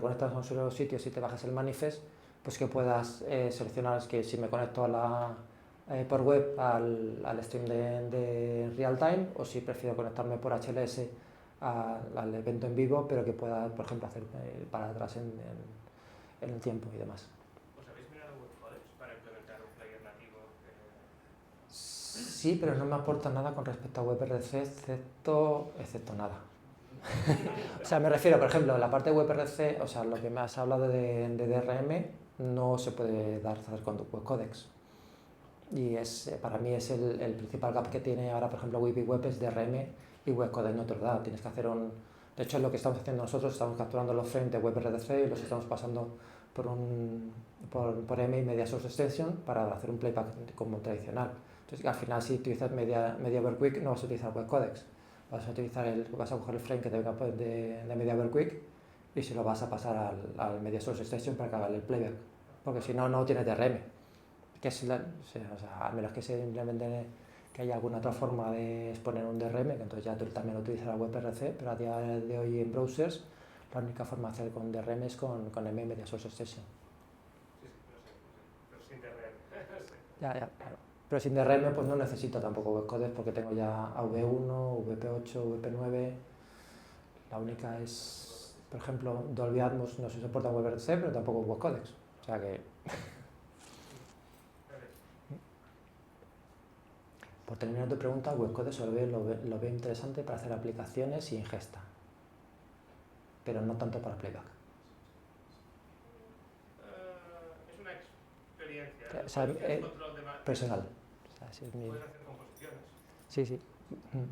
conectas a un solo sitio, si te bajas el manifest, pues que puedas seleccionar que si me conecto a por web al stream de real time, o si prefiero conectarme por HLS al evento en vivo, pero que pueda, por ejemplo, hacer para atrás en el tiempo y demás. ¿Os habéis mirado webcodecs para implementar un player nativo? Sí, pero no me aporta nada con respecto a WebRTC, excepto nada. O sea, me refiero, por ejemplo, la parte de WebRTC, o sea, lo que me has hablado de DRM, no se puede hacer con webcodecs. Y para mí es el principal gap que tiene ahora, por ejemplo, WebWeb es DRM y webcodec no te lo da. Tienes que hacer de hecho, es lo que estamos haciendo nosotros, estamos capturando los frames de WebRTC y los estamos pasando por M y Media Source Extension para hacer un playback como tradicional. Entonces, al final, si utilizas MediaWare no vas a utilizar webcodecs. Vas a coger el frame que te venga de MediaWare y se lo vas a pasar al Media Source Extension para que haga el playback. Porque si no, no tienes DRM. Que es a menos que se implemente que haya alguna otra forma de exponer un DRM, que entonces ya tú también utilizarás WebRTC, pero a día de hoy en browsers la única forma de hacer con DRM es con M Media Source Extension. Sí, pero sin DRM. Ya, claro. Pero sin DRM pues no necesito tampoco webcodecs porque tengo ya AV1, VP8, VP9. La única es, por ejemplo, Dolby Atmos no se soporta en WebRTC, pero tampoco webcodecs. O sea que... Por terminar tu pregunta, webcodecs lo veo interesante para hacer aplicaciones y ingesta, pero no tanto para playback. Es una experiencia. O sea, Control de personal. O sea, si es mi... Puedes hacer composiciones. Sí. Bueno,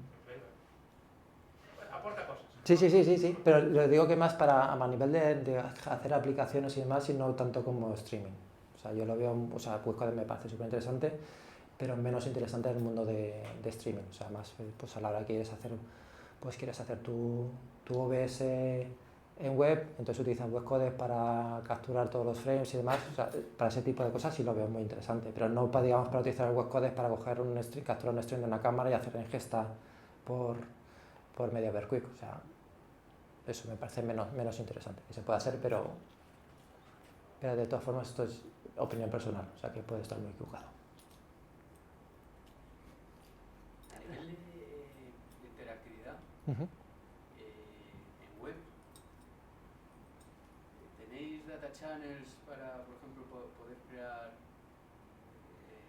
aporta cosas. Sí, pero lo digo que más a nivel de hacer aplicaciones y demás, y no tanto como streaming. O sea, yo lo veo, webcodecs me parece súper interesante, pero menos interesante en el mundo de streaming. O sea, más pues a la hora que quieres hacer tu OBS en web, entonces utilizas webcodecs para capturar todos los frames y demás. O sea, para ese tipo de cosas sí lo veo muy interesante, pero no para utilizar el webcodecs para coger capturar un stream de una cámara y hacer la ingesta por MediaWare Quick. O sea, eso me parece menos interesante. Que se puede hacer, pero de todas formas esto es opinión personal, o sea que puede estar muy equivocado. Uh-huh. En web, ¿tenéis data channels para, por ejemplo, poder crear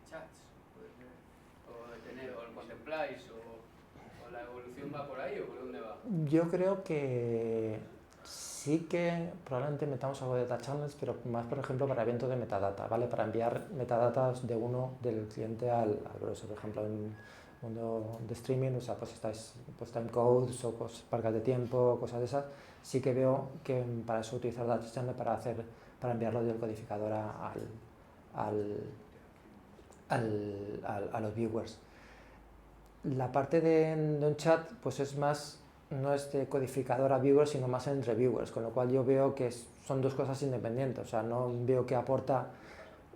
chats? ¿O lo contempláis? ¿O la evolución va por ahí o por dónde va? Yo creo que sí que probablemente metamos algo de data channels, pero más, por ejemplo, para eventos de metadata, ¿vale? Para enviar metadatas del cliente al browser, por ejemplo, en mundo de streaming, o sea, pues estáis timecodes o marcas de tiempo, cosas de esas, sí que veo que para eso utilizar data channel para enviarlo del codificador a los viewers. La parte de un chat pues es más, no es de codificador a viewers, sino más entre viewers, con lo cual yo veo que son dos cosas independientes, o sea, no veo que aporta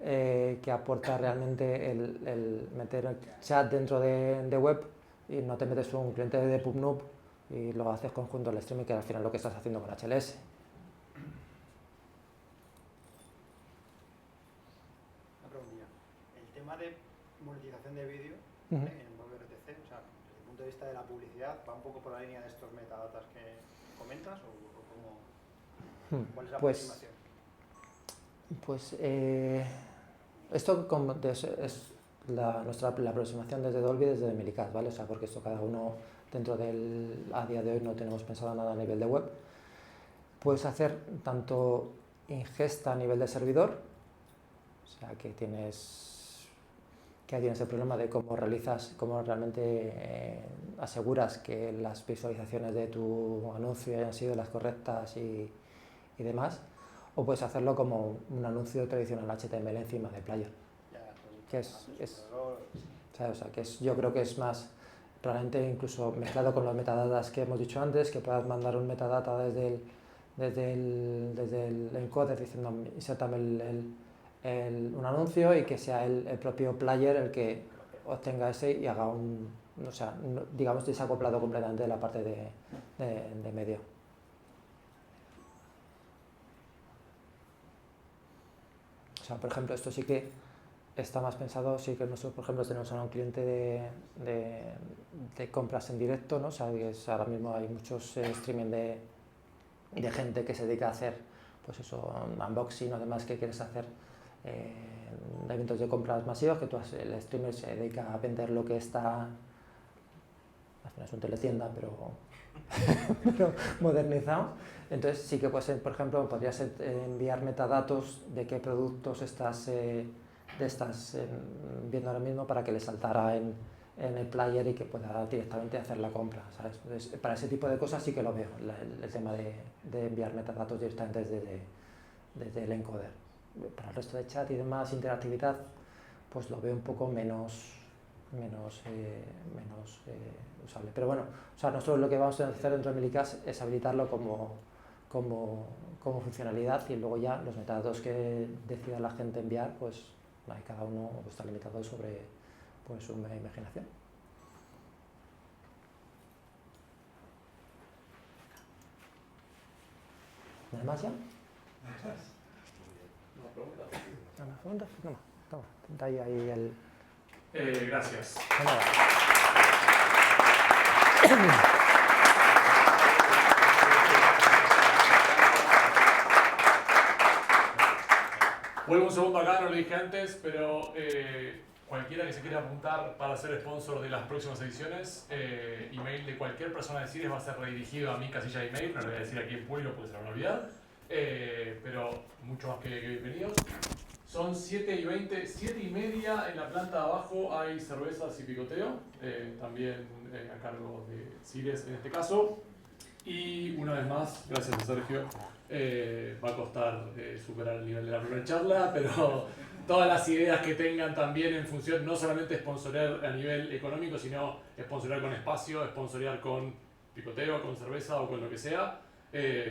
realmente el meter el chat dentro de web y no te metes un cliente de PubNub y lo haces conjunto al streaming, que al final lo que estás haciendo con HLS. Una preguntilla. El tema de monetización de vídeo Uh-huh. en WebRTC, o sea, desde el punto de vista de la publicidad, ¿va un poco por la línea de estos metadatas que comentas o cómo, cuál es la aproximación? Pues esto es la aproximación desde Dolby, desde Melicast, ¿vale? O sea, porque esto cada uno a día de hoy no tenemos pensado nada a nivel de web. Puedes hacer tanto ingesta a nivel de servidor, o sea, que tienes el problema de cómo realmente aseguras que las visualizaciones de tu anuncio hayan sido las correctas y demás. O puedes hacerlo como un anuncio tradicional HTML encima de player. Yo creo que es más, probablemente incluso mezclado con los metadatas que hemos dicho antes, que puedas mandar un metadata desde el encoder diciendo insertame un anuncio y que sea el propio player el que obtenga ese y haga digamos desacoplado completamente de la parte de medio. O sea, por ejemplo, esto sí que está más pensado, sí que nosotros, por ejemplo, tenemos ahora un cliente de compras en directo, ¿no? O sea, que ahora mismo hay muchos streaming de gente que se dedica a hacer, pues eso, unboxing o demás que quieres hacer, de eventos de compras masivos, que el streamer se dedica a vender lo que está, al final es un teletienda, pero modernizado. Entonces sí que puede ser, por ejemplo, podrías enviar metadatos de qué productos estás viendo ahora mismo para que le saltara en el player y que pueda directamente hacer la compra, ¿sabes? Entonces, para ese tipo de cosas sí que lo veo, el tema de enviar metadatos directamente desde el encoder. Para el resto de chat y demás, interactividad, pues lo veo un poco menos usable. Pero bueno, o sea, nosotros lo que vamos a hacer dentro de Millicast es habilitarlo como funcionalidad, y luego ya los metadatos que decida la gente enviar, pues cada uno está limitado sobre pues, su imaginación. ¿Nada más ya? ¿Una pregunta? ¿Una pregunta? No, toma, da ahí el... Gracias. De nada. Vuelvo un segundo acá, no lo dije antes, pero cualquiera que se quiera apuntar para ser sponsor de las próximas ediciones, email de cualquier persona de Cires va a ser redirigido a mi casilla de email, no le voy a decir aquí en público porque se la van a olvidar, pero mucho más que bienvenidos. Son 7:20, 7:30 en la planta de abajo hay cervezas y picoteo, también a cargo de Cires en este caso. Y una vez más, gracias a Sergio, va a costar superar el nivel de la primera charla, pero todas las ideas que tengan también en función, no solamente sponsorear a nivel económico, sino sponsorear con espacio, sponsorear con picoteo, con cerveza o con lo que sea,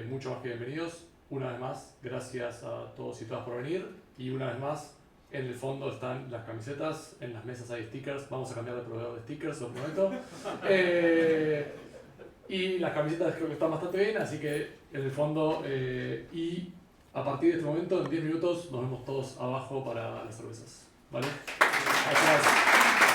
mucho más que bienvenidos. Una vez más, gracias a todos y todas por venir, y una vez más, en el fondo están las camisetas, en las mesas hay stickers, vamos a cambiar de proveedor de stickers, lo prometo. Y las camisetas creo que están bastante bien, así que en el fondo, y a partir de este momento, en 10 minutos, nos vemos todos abajo para las cervezas. ¿Vale? Gracias.